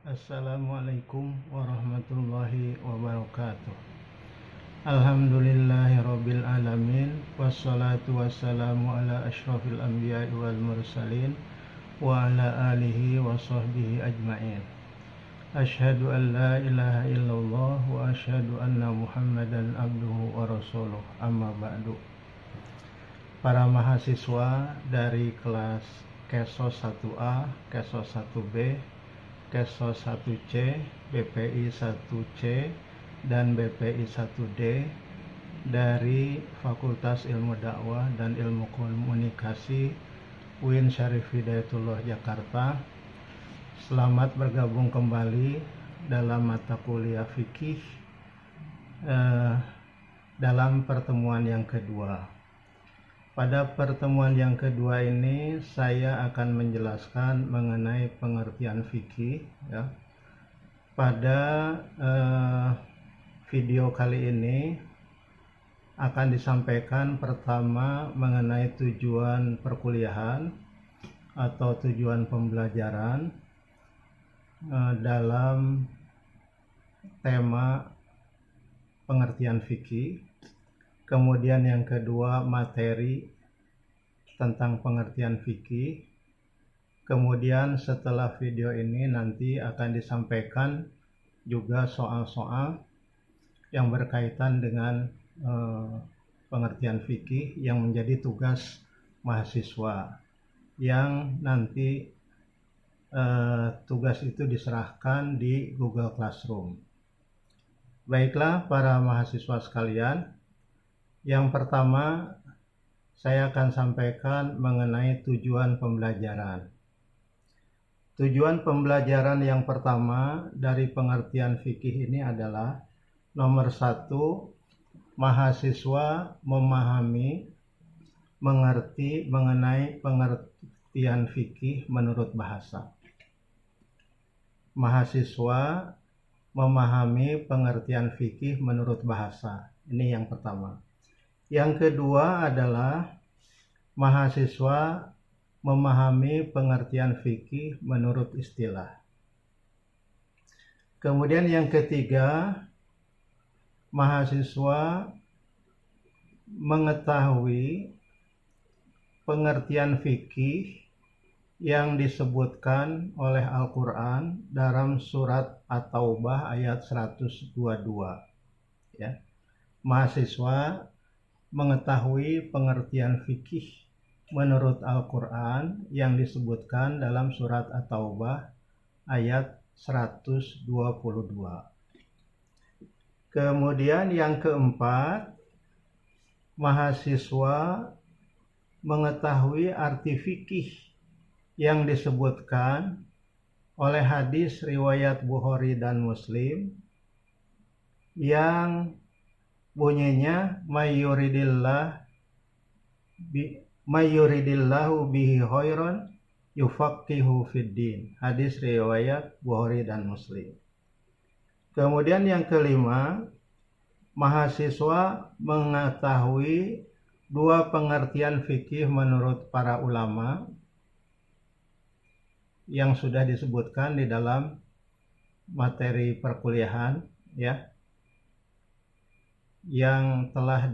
Assalamualaikum warahmatullahi wabarakatuh. Alhamdulillahirabbil alamin, wassalatu wassalamu ala asyrafil anbiya'i wal mursalin wa ala alihi wa sahbihi ajma'in. Asyhadu an la ilaha illallah wa asyhadu anna Muhammadan abduhu wa rasuluh. Amma ba'du. Para mahasiswa dari kelas KESOS 1A, KESOS 1B, KESOS 1C, BPI 1C, dan BPI 1D dari Fakultas Ilmu Dakwah dan Ilmu Komunikasi UIN Syarif Hidayatullah Jakarta. Selamat bergabung kembali dalam mata kuliah fikih dalam pertemuan yang kedua. Pada pertemuan yang kedua ini saya akan menjelaskan mengenai pengertian fikih ya. Pada video kali ini akan disampaikan pertama mengenai tujuan perkuliahan atau tujuan pembelajaran dalam tema pengertian fikih. Kemudian yang kedua materi tentang pengertian fikih. Kemudian setelah video ini nanti akan disampaikan juga soal-soal yang berkaitan dengan pengertian fikih yang menjadi tugas mahasiswa, yang nanti tugas itu diserahkan di Google Classroom. Baiklah para mahasiswa sekalian, yang pertama saya akan sampaikan mengenai tujuan pembelajaran. Tujuan pembelajaran yang pertama dari pengertian fikih ini adalah nomor 1, mahasiswa memahami, mengerti mengenai pengertian fikih menurut bahasa. Mahasiswa memahami pengertian fikih menurut bahasa. Ini yang pertama. Yang kedua adalah mahasiswa memahami pengertian fikih menurut istilah. Kemudian yang ketiga, mahasiswa mengetahui pengertian fikih yang disebutkan oleh Al-Quran dalam surat At-Taubah ayat 122. Ya. Mahasiswa mengetahui pengertian fikih menurut Al-Quran yang disebutkan dalam surat At-Taubah ayat 122. Kemudian yang keempat, mahasiswa mengetahui arti fikih yang disebutkan oleh hadis riwayat Bukhari dan Muslim yang bunyinya mayyuridillahu bihi khairan yufaqihu fiddin. Hadis riwayat Bukhari dan Muslim. Kemudian yang kelima, mahasiswa mengetahui dua pengertian fikih menurut para ulama yang sudah disebutkan di dalam materi perkuliahan ya, yang telah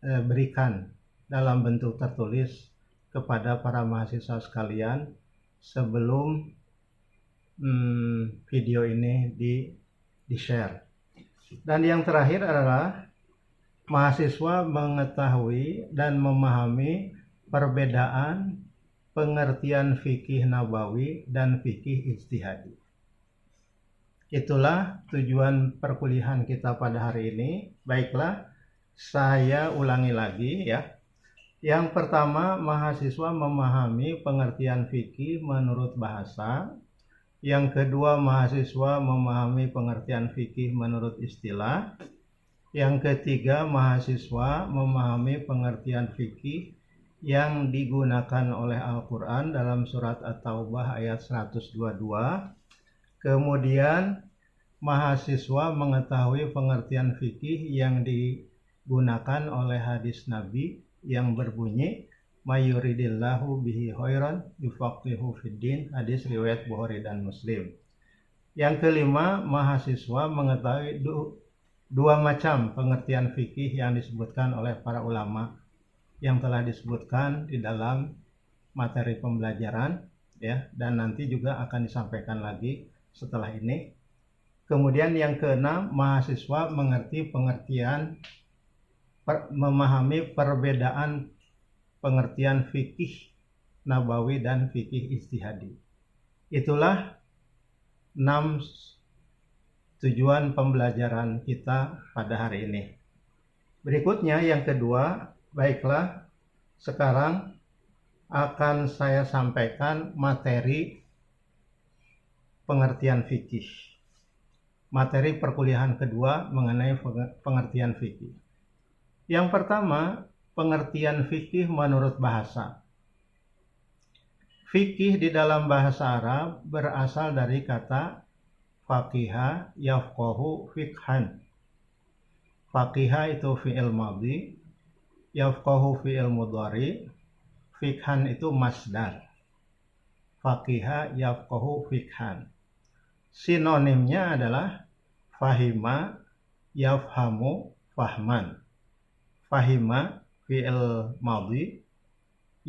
diberikan dalam bentuk tertulis kepada para mahasiswa sekalian sebelum video ini di-share. Dan yang terakhir adalah mahasiswa mengetahui dan memahami perbedaan pengertian fikih nabawi dan fikih ijtihadi. Itulah tujuan perkuliahan kita pada hari ini. Baiklah, saya ulangi lagi ya. Yang pertama, mahasiswa memahami pengertian fikih menurut bahasa. Yang kedua, mahasiswa memahami pengertian fikih menurut istilah. Yang ketiga, mahasiswa memahami pengertian fikih yang digunakan oleh Al-Quran dalam surat At-Taubah ayat 122. Kemudian mahasiswa mengetahui pengertian fikih yang digunakan oleh hadis Nabi yang berbunyi mayuridillahu bihi khairan yufaqihu fiddin. Hadis riwayat Bukhari dan Muslim. Yang kelima, mahasiswa mengetahui dua macam pengertian fikih yang disebutkan oleh para ulama yang telah disebutkan di dalam materi pembelajaran, ya, dan nanti juga akan disampaikan lagi setelah ini. Kemudian yang keenam, mahasiswa mengerti memahami perbedaan pengertian fikih nabawi dan fikih ijtihadi. Itulah 6 tujuan pembelajaran kita pada hari ini. Berikutnya yang kedua, baiklah, sekarang akan saya sampaikan materi pengertian fikih. Materi perkuliahan kedua mengenai pengertian fikih. Yang pertama, pengertian fikih menurut bahasa. Fikih di dalam bahasa Arab berasal dari kata faqiha yafqahu fiqhan. Faqiha itu fi'il madhi, yafqahu fi'il mudhari, fiqhan itu masdar. Faqiha yafqahu fiqhan. Sinonimnya adalah fahima yafhamu fahman. Fahima fi'il madhi,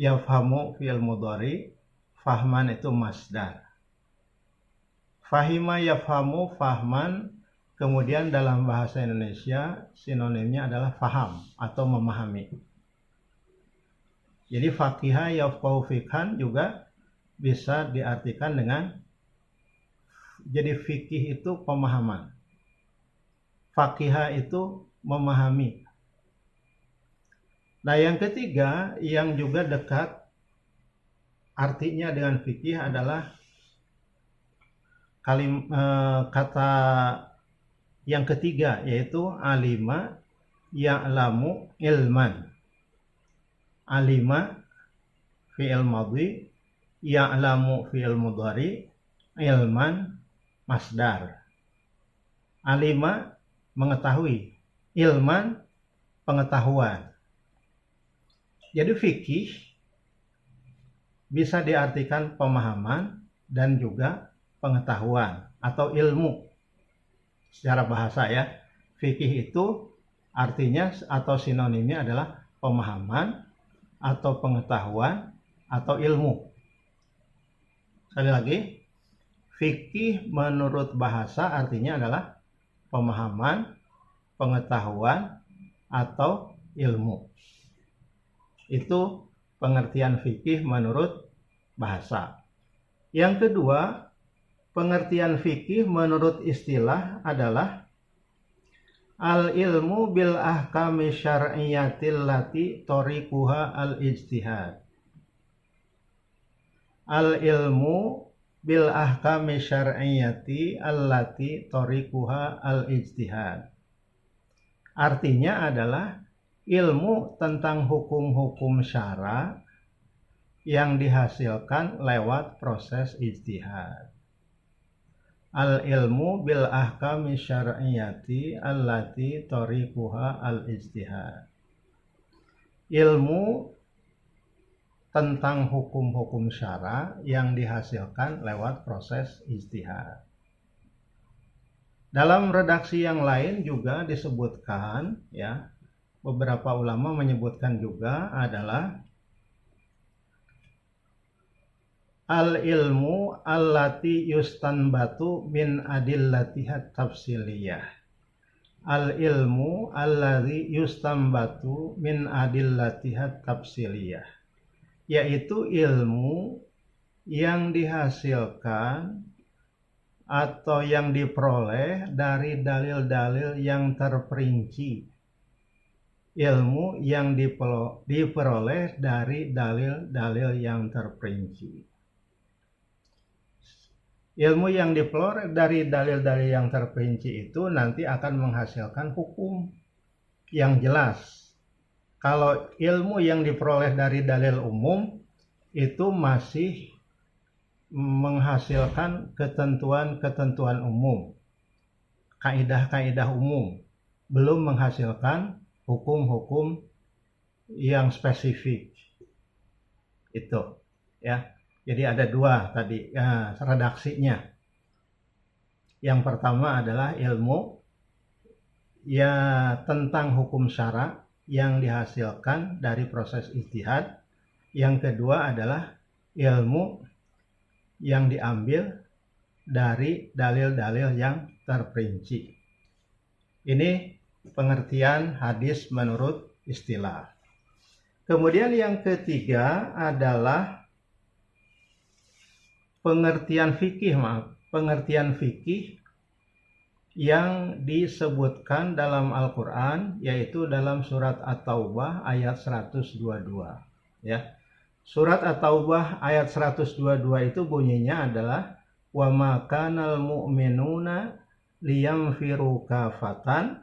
yafhamu fi'il mudhari, fahman itu masdar. Fahima yafhamu fahman, kemudian dalam bahasa Indonesia sinonimnya adalah faham atau memahami. Jadi faqiha yafqahu fiqhan juga bisa diartikan dengan, jadi fikih itu pemahaman, faqiha itu memahami. Nah, yang ketiga yang juga dekat artinya dengan fikih adalah kata yang ketiga, yaitu alima ya'lamu ilman. Alima fi'il madhi, ya'lamu fi'il mudhari, ilman masdar. Alima mengetahui, ilman pengetahuan. Jadi fikih bisa diartikan pemahaman dan juga pengetahuan atau ilmu. Secara bahasa ya, fikih itu artinya atau sinonimnya adalah pemahaman atau pengetahuan atau ilmu. Sekali lagi, fikih menurut bahasa artinya adalah pemahaman, pengetahuan atau ilmu. Itu pengertian fikih menurut bahasa. Yang kedua, pengertian fikih menurut istilah adalah al-ilmu bil ahkami syar'iyyatil lati tariquha al-ijtihad. Al-ilmu bil ahkami syar'iyyati allati tariquha al-ijtihad. Artinya adalah ilmu tentang hukum-hukum syara yang dihasilkan lewat proses ijtihad. Al-ilmu bil ahkami syar'iyyati allati tariquha al-ijtihad. Ilmu tentang hukum-hukum syara yang dihasilkan lewat proses ijtihad. Dalam redaksi yang lain juga disebutkan, ya, beberapa ulama menyebutkan juga adalah al-ilmu allati yustanbatu min adillatihat tafsiliyah. Al-ilmu alladzi yustanbatu min adillatihat tafsiliyah, yaitu ilmu yang dihasilkan atau yang diperoleh dari dalil-dalil yang terperinci. Ilmu yang diperoleh dari dalil-dalil yang terperinci. Ilmu yang diperoleh dari dalil-dalil yang terperinci itu nanti akan menghasilkan hukum yang jelas. Kalau ilmu yang diperoleh dari dalil umum itu masih menghasilkan ketentuan-ketentuan umum, kaidah-kaidah umum, belum menghasilkan hukum-hukum yang spesifik. Itu ya. Jadi ada dua tadi redaksinya. Yang pertama adalah ilmu ya tentang hukum syara yang dihasilkan dari proses ijtihad. Yang kedua adalah ilmu yang diambil dari dalil-dalil yang terperinci. Ini pengertian hadis menurut istilah. Kemudian yang ketiga adalah pengertian fikih yang disebutkan dalam Al-Quran, yaitu dalam surat At-Taubah ayat 122 ya. Surat At-Taubah ayat 122 itu bunyinya adalah wa ma kanal mu'minuna liyamfiru kafatan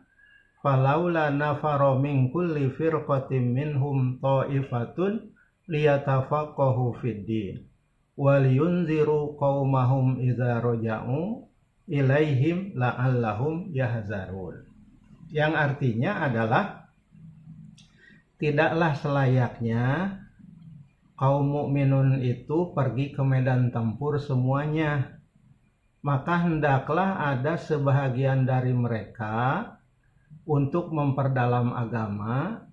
falaula nafara min kulli firqatin minhum ta'ifatun liyatafaqahu fid-din wal yunziru qaumahum idza raja'u ilaihim la'allahum yahzarun. Yang artinya adalah tidaklah selayaknya kaum mukminun itu pergi ke medan tempur semuanya, maka hendaklah ada sebahagian dari mereka untuk memperdalam agama.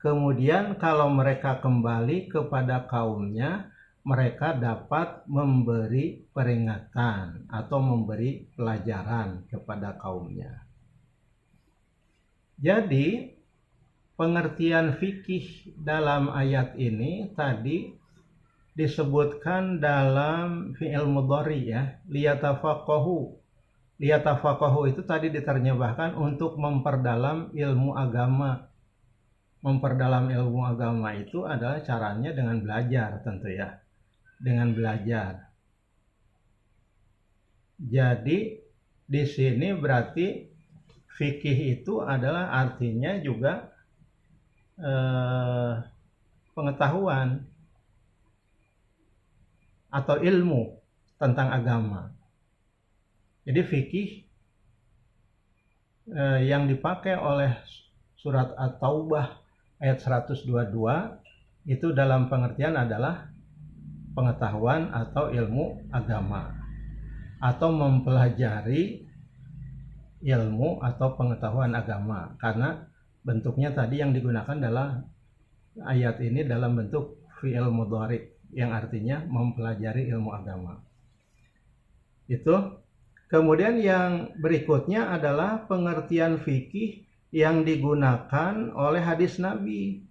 Kemudian kalau mereka kembali kepada kaumnya, mereka dapat memberi peringatan atau memberi pelajaran kepada kaumnya. Jadi pengertian fikih dalam ayat ini tadi disebutkan dalam fi'il mudhari ya, liyatafaqahu. Liyatafaqahu itu tadi diterjemahkan untuk memperdalam ilmu agama. Memperdalam ilmu agama itu adalah caranya dengan belajar tentu ya. Dengan belajar. Jadi di sini berarti fikih itu adalah artinya juga pengetahuan atau ilmu tentang agama. Jadi fikih yang dipakai oleh surat At-Taubah ayat 122 itu dalam pengertian adalah pengetahuan atau ilmu agama, atau mempelajari ilmu atau pengetahuan agama, karena bentuknya tadi yang digunakan adalah ayat ini dalam bentuk fi'il mudhari yang artinya mempelajari ilmu agama. Itu. Kemudian yang berikutnya adalah pengertian fikih yang digunakan oleh hadis Nabi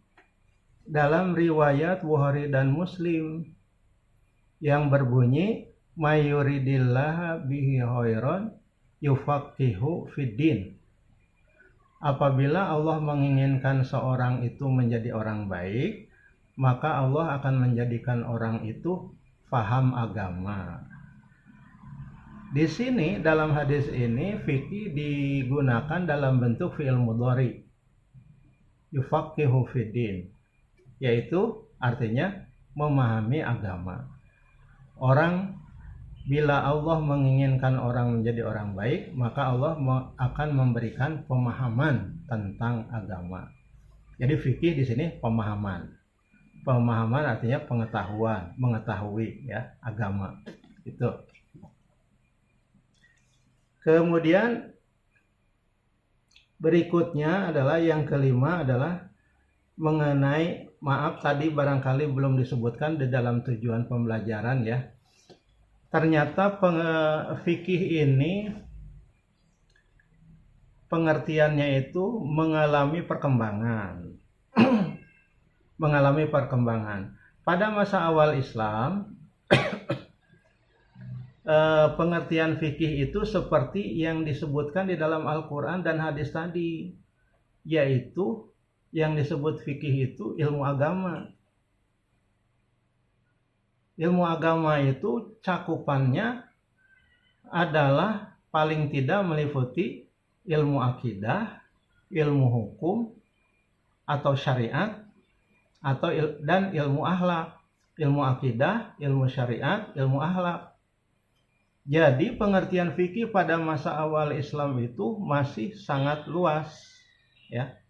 dalam riwayat Bukhari dan Muslim yang berbunyi mayuridillah bihi khairan yufaqihu fiddin. Apabila Allah menginginkan seorang itu menjadi orang baik, maka Allah akan menjadikan orang itu paham agama. Di sini dalam hadis ini fikih digunakan dalam bentuk fi'il mudhari, yufaqihu fiddin, yaitu artinya memahami agama. Orang bila Allah menginginkan orang menjadi orang baik, maka Allah akan memberikan pemahaman tentang agama. Jadi fikih di sini pemahaman. Pemahaman artinya pengetahuan, mengetahui ya agama. Itu. Kemudian berikutnya adalah yang kelima adalah mengenai, maaf tadi barangkali belum disebutkan di dalam tujuan pembelajaran ya. Ternyata fikih ini pengertiannya itu mengalami perkembangan. Mengalami perkembangan. Pada masa awal Islam, pengertian fikih itu seperti yang disebutkan di dalam Al-Quran dan hadis tadi, yaitu yang disebut fikih itu ilmu agama. Ilmu agama itu cakupannya adalah paling tidak meliputi ilmu akidah, ilmu hukum atau syariat, dan ilmu akhlak. Ilmu akidah, ilmu syariat, ilmu akhlak. Jadi pengertian fikih pada masa awal Islam itu masih sangat luas, ya,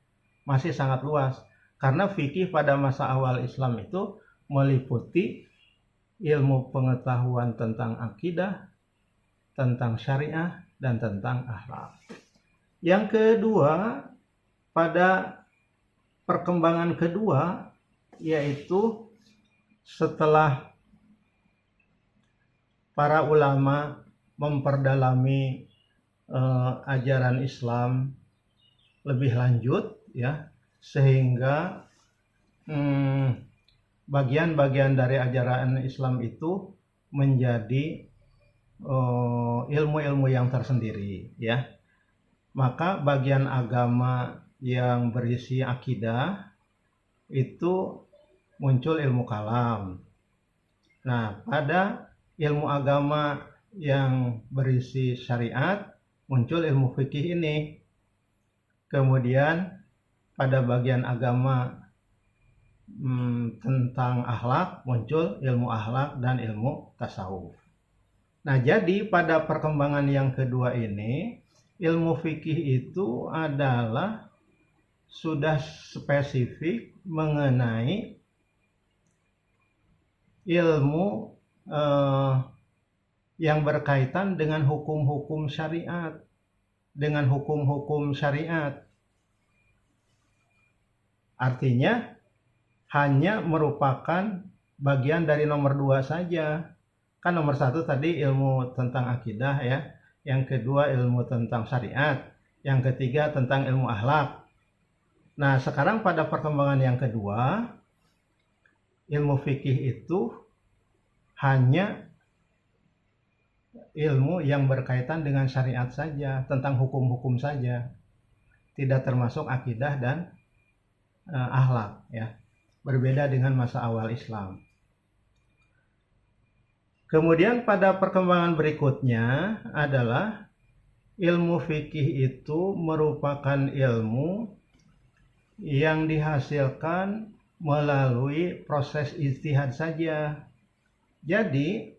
masih sangat luas. Karena fikih pada masa awal Islam itu meliputi ilmu pengetahuan tentang akidah, tentang syariah, dan tentang akhlak. Yang kedua, pada perkembangan kedua, yaitu setelah para ulama memperdalami ajaran Islam lebih lanjut, ya, sehingga bagian-bagian dari ajaran Islam itu menjadi ilmu-ilmu yang tersendiri, ya. Maka bagian agama yang berisi akidah itu muncul ilmu kalam. Nah, pada ilmu agama yang berisi syariat muncul ilmu fikih ini. Kemudian pada bagian agama tentang akhlak muncul ilmu akhlak dan ilmu tasawuf. Nah, jadi pada perkembangan yang kedua ini, ilmu fikih itu adalah sudah spesifik mengenai ilmu yang berkaitan dengan hukum-hukum syariat, dengan hukum-hukum syariat. Artinya hanya merupakan bagian dari nomor 2 saja. Kan nomor 1 tadi ilmu tentang akidah, ya. Yang kedua ilmu tentang syariat. Yang ketiga tentang ilmu akhlak. Nah, sekarang pada perkembangan yang kedua, ilmu fikih itu hanya ilmu yang berkaitan dengan syariat saja, tentang hukum-hukum saja. Tidak termasuk akidah dan akhlak, ya. Berbeda dengan masa awal Islam. Kemudian pada perkembangan berikutnya adalah ilmu fikih itu merupakan ilmu yang dihasilkan melalui proses ijtihad saja. Jadi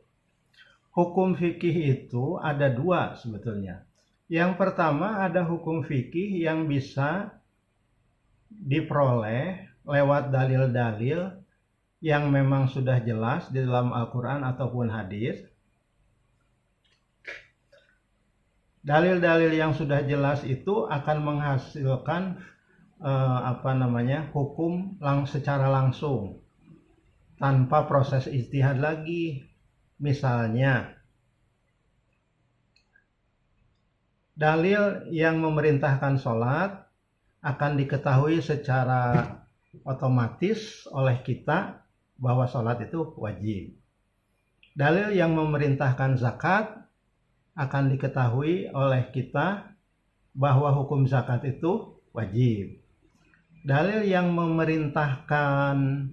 hukum fikih itu ada 2 sebetulnya. Yang pertama ada hukum fikih yang bisa diperoleh lewat dalil-dalil yang memang sudah jelas di dalam Al-Quran ataupun hadis. Dalil-dalil yang sudah jelas itu akan menghasilkan hukum secara langsung tanpa proses ijtihad lagi. Misalnya, dalil yang memerintahkan sholat akan diketahui secara otomatis oleh kita bahwa sholat itu wajib. Dalil yang memerintahkan zakat akan diketahui oleh kita bahwa hukum zakat itu wajib. Dalil yang memerintahkan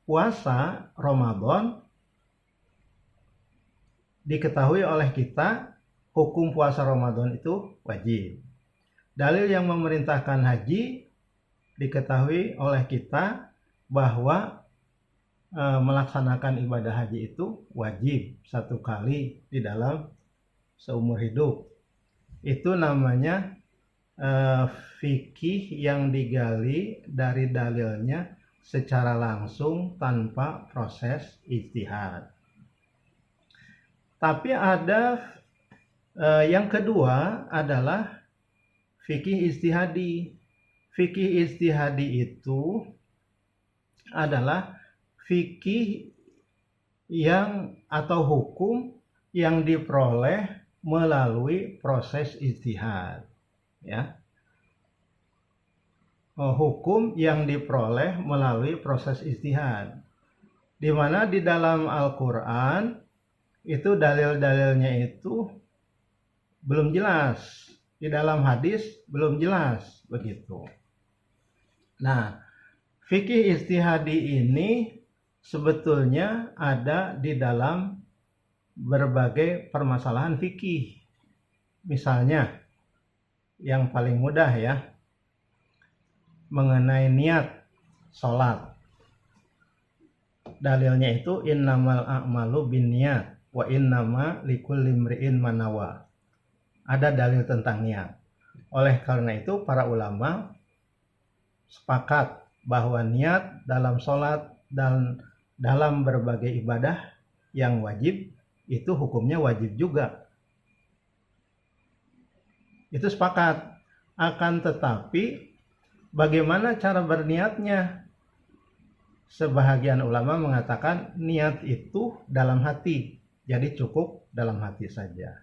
puasa Ramadan diketahui oleh kita hukum puasa Ramadan itu wajib. Dalil yang memerintahkan haji diketahui oleh kita bahwa melaksanakan ibadah haji itu wajib 1 kali di dalam seumur hidup. Itu namanya fikih yang digali dari dalilnya secara langsung tanpa proses ijtihad. Tapi ada yang kedua adalah fikih ijtihadi. Fikih ijtihadi itu adalah fikih yang atau hukum yang diperoleh melalui proses ijtihad, ya. Hukum yang diperoleh melalui proses ijtihad, di mana di dalam Al-Quran itu dalil-dalilnya itu belum jelas, di dalam hadis belum jelas, begitu. Nah, fikih ijtihadi ini sebetulnya ada di dalam berbagai permasalahan fikih. Misalnya, yang paling mudah, ya, mengenai niat sholat. Dalilnya itu innamal a'malu binniyat wa innama likulli imri'in ma nawa. Ada dalil tentang niat. Oleh karena itu para ulama sepakat bahwa niat dalam sholat dan dalam berbagai ibadah yang wajib, itu hukumnya wajib juga. Itu sepakat. Akan tetapi bagaimana cara berniatnya? Sebahagian ulama mengatakan niat itu dalam hati, jadi cukup dalam hati saja.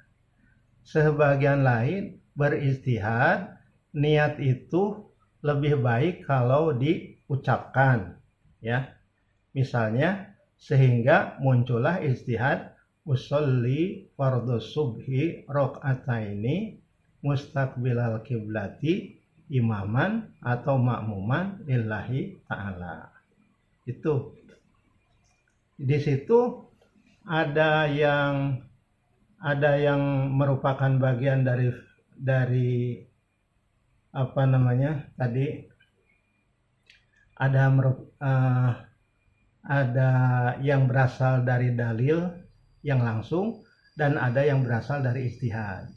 Sebagian lain beristihad, niat itu lebih baik kalau diucapkan, ya. Misalnya sehingga muncullah istihad usolli fardhu subhi rakaataini mustaqbilal kiblati imaman atau makmuman lillahi ta'ala. Itu di situ ada yang merupakan bagian dari apa namanya tadi, ada yang berasal dari dalil yang langsung dan ada yang berasal dari ijtihad.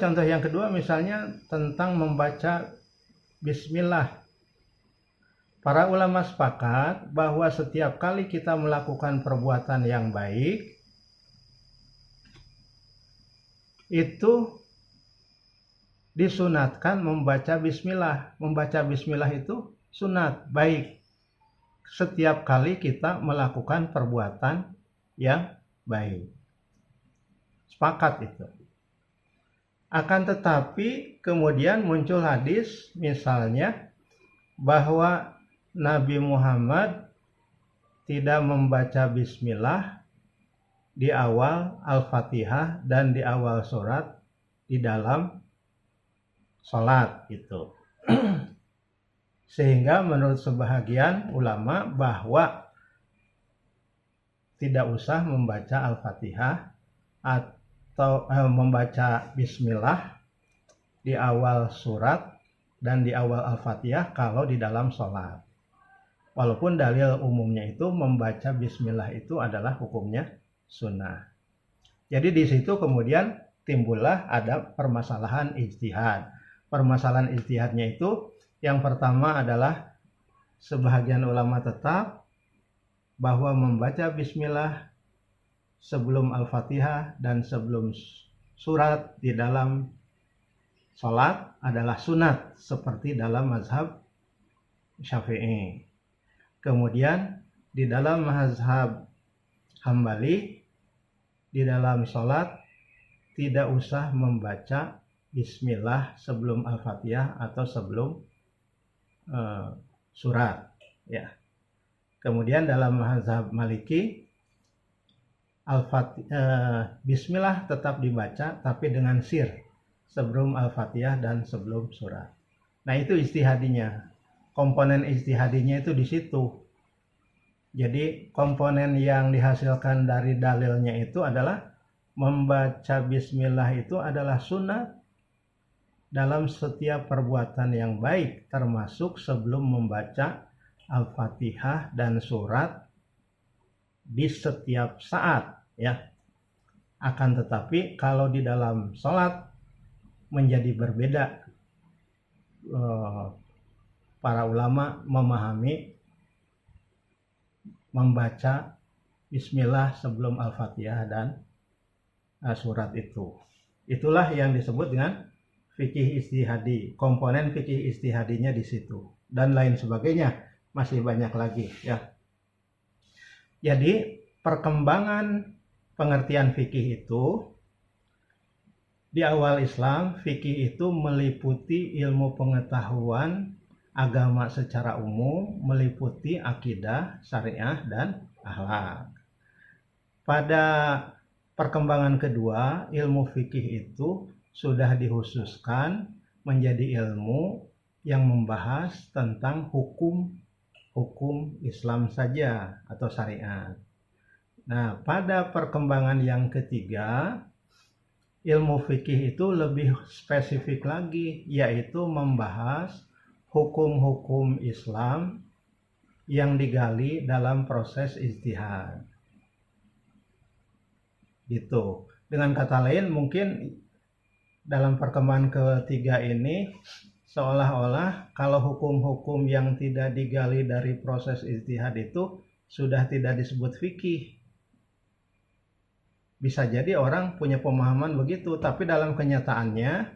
Contoh yang kedua misalnya tentang membaca bismillah. Para ulama sepakat bahwa setiap kali kita melakukan perbuatan yang baik, itu disunatkan membaca bismillah. Membaca bismillah itu sunat, baik. Setiap kali kita melakukan perbuatan yang baik. Sepakat itu. Akan tetapi kemudian muncul hadis misalnya bahwa Nabi Muhammad tidak membaca bismillah di awal Al-Fatihah dan di awal surat di dalam salat itu. Sehingga menurut sebahagian ulama bahwa tidak usah membaca Al-Fatihah atau membaca bismillah di awal surat dan di awal Al-Fatihah kalau di dalam salat. Walaupun dalil umumnya itu membaca bismillah itu adalah hukumnya sunnah. Jadi di situ kemudian timbullah ada permasalahan ijtihad. Permasalahan ijtihadnya itu yang pertama adalah sebahagian ulama tetap bahwa membaca bismillah sebelum Al-Fatihah dan sebelum surat di dalam salat adalah sunat seperti dalam mazhab Syafi'i. Kemudian di dalam mazhab Hambali di dalam salat tidak usah membaca bismillah sebelum Al-Fatihah atau sebelum surat, ya. Kemudian dalam mazhab Maliki bismillah tetap dibaca tapi dengan sir sebelum Al-Fatihah dan sebelum surat. Nah, itu ijtihadinya. Komponen ijtihadinya itu di situ. Jadi komponen yang dihasilkan dari dalilnya itu adalah membaca bismillah itu adalah sunat dalam setiap perbuatan yang baik, termasuk sebelum membaca Al-Fatihah dan surat di setiap saat, ya. Akan tetapi kalau di dalam salat menjadi berbeda. Para ulama memahami membaca bismillah sebelum Al-Fatihah dan surat itu. Itulah yang disebut dengan fikih ijtihadi. Komponen fikih ijtihadinya di situ dan lain sebagainya, masih banyak lagi, ya. Jadi perkembangan pengertian fikih itu di awal Islam, fikih itu meliputi ilmu pengetahuan agama secara umum, meliputi akidah, syariah, dan akhlak. Pada perkembangan kedua, ilmu fikih itu sudah dikhususkan menjadi ilmu yang membahas tentang hukum Islam saja atau syariat. Nah, pada perkembangan yang ketiga, ilmu fikih itu lebih spesifik lagi, yaitu membahas hukum-hukum Islam yang digali dalam proses ijtihad. Gitu. Dengan kata lain, mungkin dalam perkembangan ketiga ini seolah-olah kalau hukum-hukum yang tidak digali dari proses ijtihad itu sudah tidak disebut fikih. Bisa jadi orang punya pemahaman begitu, tapi dalam kenyataannya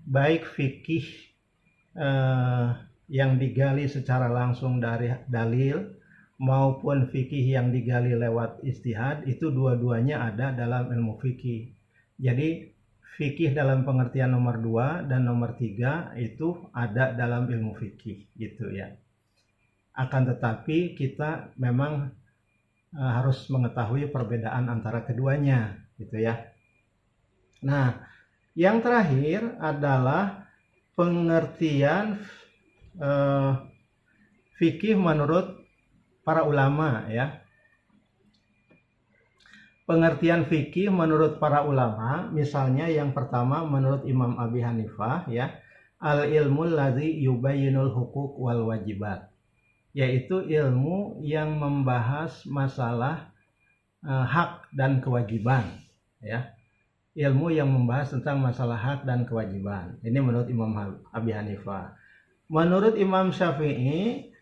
baik fikih yang digali secara langsung dari dalil maupun fikih yang digali lewat ijtihad, itu dua-duanya ada dalam ilmu fikih. Jadi fikih dalam pengertian nomor 2 dan nomor 3 itu ada dalam ilmu fikih gitu ya. Akan tetapi kita memang harus mengetahui perbedaan antara keduanya gitu ya. Nah, yang terakhir adalah pengertian fikih menurut para ulama ya. Pengertian fikih menurut para ulama, misalnya yang pertama menurut Imam Abi Hanifah ya, al-ilmul ladzi yubayyinul huquq wal wajibat, yaitu ilmu yang membahas masalah hak dan kewajiban ya. Ilmu yang membahas tentang masalah hak dan kewajiban. Ini menurut Imam Abi Hanifah. Menurut Imam Syafi'i,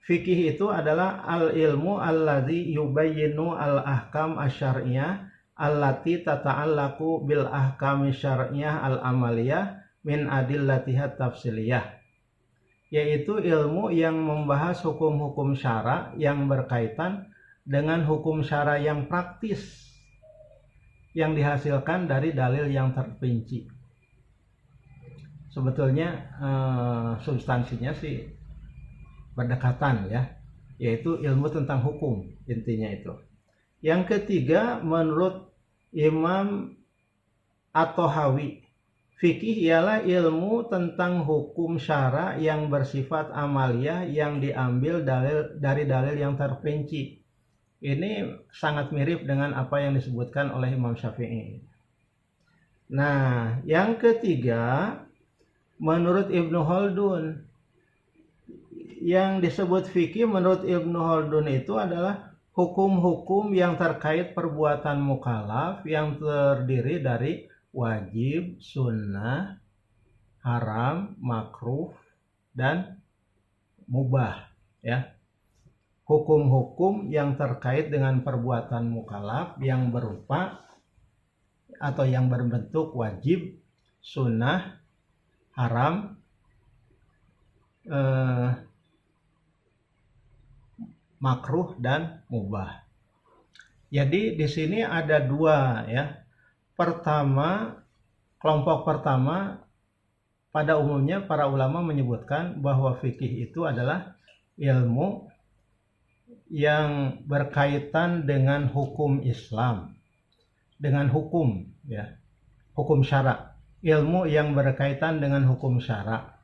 fikih itu adalah al-ilmu alladzi yubayyinu al-ahkam asy-syar'iyyah allati tata'allaqu bil ahkami syar'iyyah al-amaliyah min adillatiha tafsiliyah, yaitu ilmu yang membahas hukum-hukum syara yang berkaitan dengan hukum syara yang praktis yang dihasilkan dari dalil yang terperinci. Sebetulnya substansinya sih berdekatan ya, yaitu ilmu tentang hukum intinya itu. Yang ketiga menurut Imam At-Tahawi, fikih ialah ilmu tentang hukum syara yang bersifat amaliyah yang diambil dari dalil yang terperinci. Ini sangat mirip dengan apa yang disebutkan oleh Imam Syafi'i. Nah, yang ketiga menurut Ibnu Khaldun, yang disebut fikih menurut Ibnu Khaldun itu adalah hukum-hukum yang terkait perbuatan mukallaf yang terdiri dari wajib, sunnah, haram, makruh, dan mubah ya. Hukum-hukum yang terkait dengan perbuatan mukallaf yang berupa atau yang berbentuk wajib, sunnah, haram, makruh, dan mubah. Jadi di sini ada dua ya. Pertama, kelompok pertama pada umumnya para ulama menyebutkan bahwa fikih itu adalah ilmu yang berkaitan dengan hukum Islam, dengan hukum ya, hukum syara. Ilmu yang berkaitan dengan hukum syara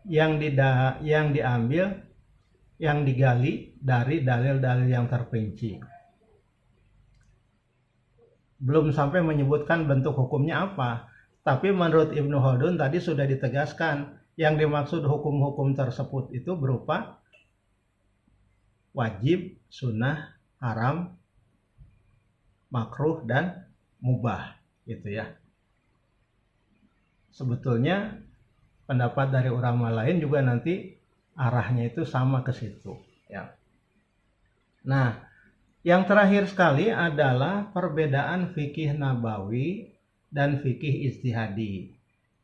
yang diambil, yang digali dari dalil-dalil yang terperinci. Belum sampai menyebutkan bentuk hukumnya apa, tapi menurut Ibnu Khaldun tadi sudah ditegaskan yang dimaksud hukum-hukum tersebut itu berupa wajib, sunnah, haram, makruh, dan mubah gitu ya. Sebetulnya pendapat dari ulama lain juga nanti arahnya itu sama ke situ ya. Nah, yang terakhir sekali adalah perbedaan fikih nabawi dan fikih ijtihadi,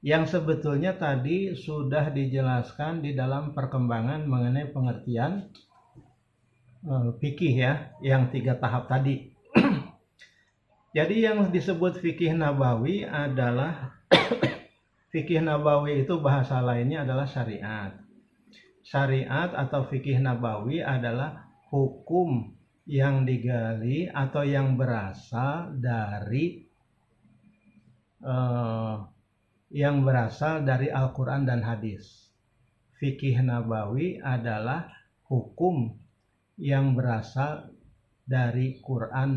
yang sebetulnya tadi sudah dijelaskan di dalam perkembangan mengenai pengertian fikih ya, yang 3 tahap tadi. Jadi yang disebut fikih nabawi adalah fikih nabawi itu bahasa lainnya adalah syariat. Syariat atau fikih nabawi adalah hukum yang digali atau yang berasal dari Al-Quran dan hadis. Fikih nabawi adalah hukum yang berasal dari Quran